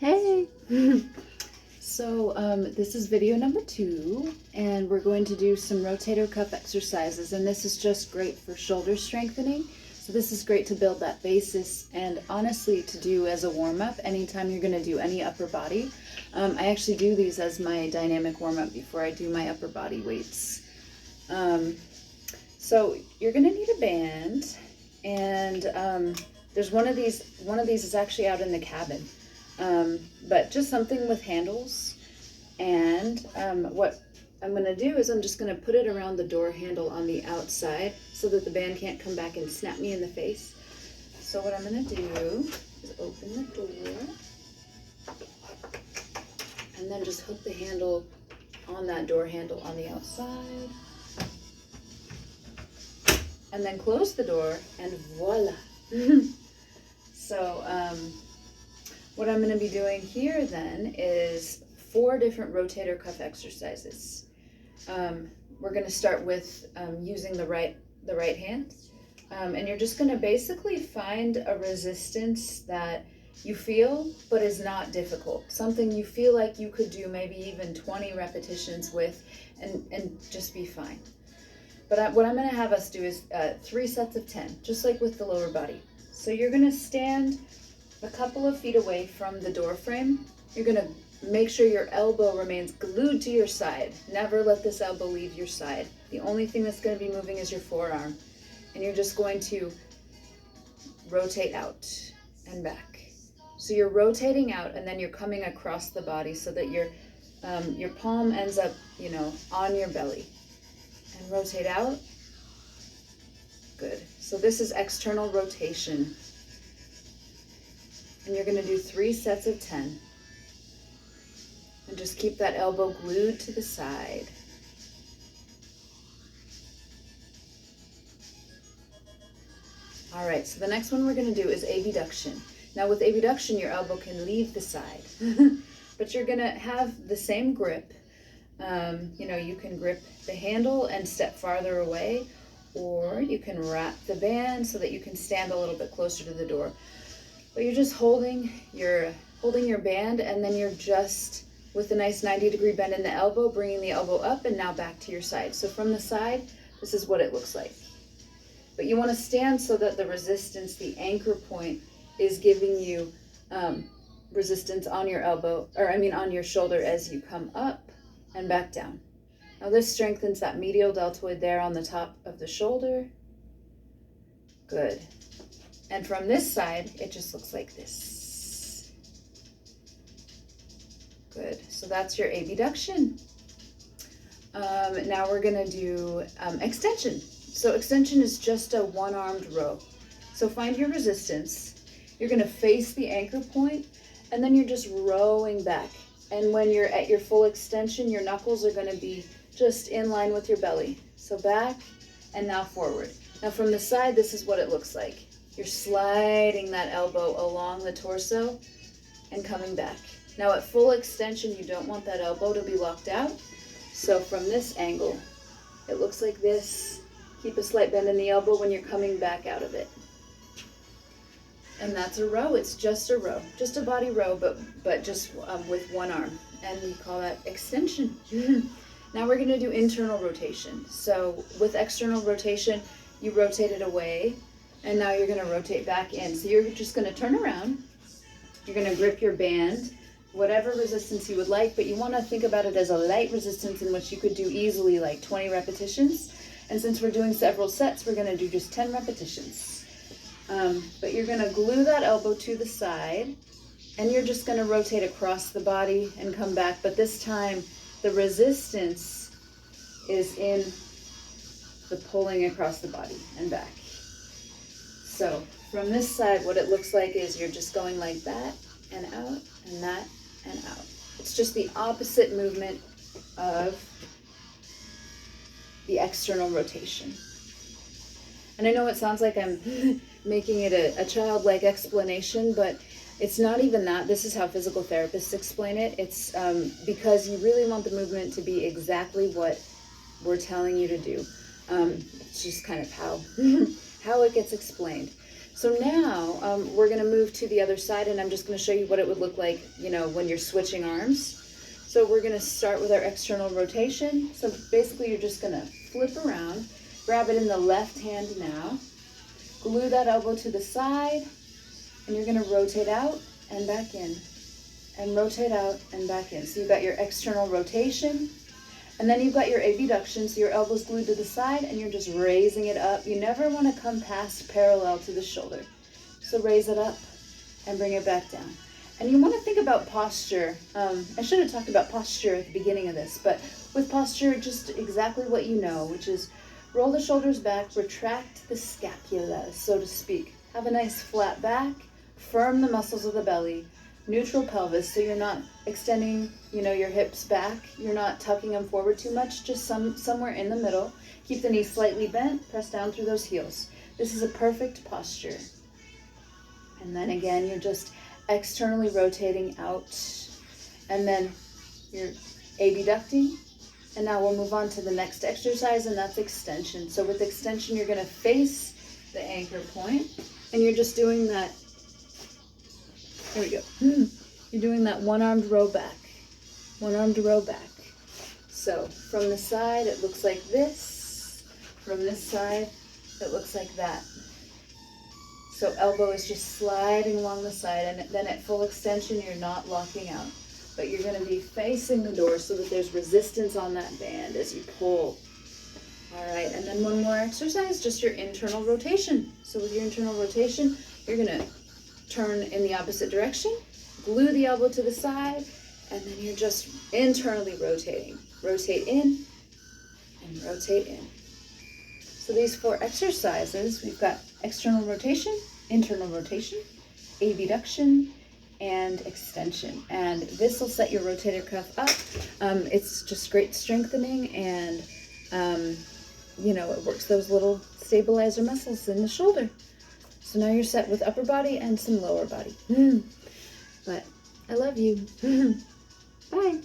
Hey! This is video number 2, and we're going to do some rotator cuff exercises, and this is just great for shoulder strengthening. So this is great to build that basis, and honestly to do as a warm-up anytime you're going to do any upper body. I actually do these as my dynamic warm-up before I do my upper body weights. So you're going to need a band, and there's one of these is actually out in the cabin. But just something with handles, and what I'm going to do is I'm just going to put it around the door handle on the outside so that the band can't come back and snap me in the face. So what I'm going to do is open the door and then just hook the handle on that door handle on the outside, and then close the door, and voila. What I'm going to be doing here then is 4 different rotator cuff exercises. We're going to start with using the right hand, and you're just going to basically find a resistance that you feel but is not difficult, something you feel like you could do maybe even 20 repetitions with and just be fine. But what I'm going to have us do is 3 sets of 10, just like with the lower body. So you're going to stand a couple of feet away from the door frame. You're going to make sure your elbow remains glued to your side. Never let this elbow leave your side. The only thing that's going to be moving is your forearm. And you're just going to rotate out and back. So you're rotating out, and then you're coming across the body so that your palm ends up, on your belly. And rotate out. Good. So this is external rotation. And you're going to do 3 sets of 10. And just keep that elbow glued to the side. All right, so the next one we're going to do is abduction. Now with abduction, your elbow can leave the side, but you're going to have the same grip. You can grip the handle and step farther away, or you can wrap the band so that you can stand a little bit closer to the door. But you're just holding your band, and then you're just, with a nice 90-degree bend in the elbow, bringing the elbow up and now back to your side. So from the side, this is what it looks like. But you want to stand so that the resistance, the anchor point, is giving you resistance on your elbow, on your shoulder as you come up and back down. Now this strengthens that medial deltoid there on the top of the shoulder. Good. And from this side, it just looks like this. Good. So that's your abduction. Now we're going to do extension. So extension is just a one-armed row. So find your resistance. You're going to face the anchor point, and then you're just rowing back. And when you're at your full extension, your knuckles are going to be just in line with your belly. So back and now forward. Now from the side, this is what it looks like. You're sliding that elbow along the torso and coming back. Now at full extension, you don't want that elbow to be locked out. So from this angle, it looks like this. Keep a slight bend in the elbow when you're coming back out of it. And that's a row. It's just a row, just a body row, but just with one arm. And we call that extension. Now we're going to do internal rotation. So with external rotation, you rotate it away. And now you're going to rotate back in. So you're just going to turn around. You're going to grip your band, whatever resistance you would like, but you want to think about it as a light resistance in which you could do easily like 20 repetitions. And since we're doing several sets, we're going to do just 10 repetitions. But you're going to glue that elbow to the side, and you're just going to rotate across the body and come back. But this time, the resistance is in the pulling across the body and back. So from this side, what it looks like is you're just going like that and out and that and out. It's just the opposite movement of the external rotation. And I know it sounds like I'm making it a childlike explanation, but it's not even that. This is how physical therapists explain it. It's because you really want the movement to be exactly what we're telling you to do. It's just kind of how it gets explained. So now we're going to move to the other side, and I'm just going to show you what it would look like, you know, when you're switching arms. So we're going to start with our external rotation. So basically you're just going to flip around, grab it in the left hand now, glue that elbow to the side, and you're going to rotate out and back in, and rotate out and back in. So you've got your external rotation, and then you've got your abduction, so your elbow's glued to the side and you're just raising it up. You never want to come past parallel to the shoulder. So raise it up and bring it back down. And you want to think about posture. I should have talked about posture at the beginning of this, but with posture, just exactly what you know, which is roll the shoulders back, retract the scapula, so to speak. Have a nice flat back, firm the muscles of the belly, neutral pelvis, so you're not extending, you know, your hips back. You're not tucking them forward too much, just somewhere in the middle. Keep the knees slightly bent, press down through those heels. This is a perfect posture. And then again, you're just externally rotating out, and then you're abducting. And now we'll move on to the next exercise, and that's extension. So with extension, you're going to face the anchor point, and you're just doing that. There we go. You're doing that one-armed row back. One-armed row back. So from the side, it looks like this. From this side, it looks like that. So elbow is just sliding along the side, and then at full extension, you're not locking out. But you're going to be facing the door so that there's resistance on that band as you pull. All right, and then one more exercise, just your internal rotation. So with your internal rotation, you're going to turn in the opposite direction, glue the elbow to the side, and then you're just internally rotating. Rotate in and rotate in. So these 4 exercises, we've got external rotation, internal rotation, abduction, and extension. And this will set your rotator cuff up. It's just great strengthening, and you know, it works those little stabilizer muscles in the shoulder. So now you're set with upper body and some lower body. But I love you. Bye.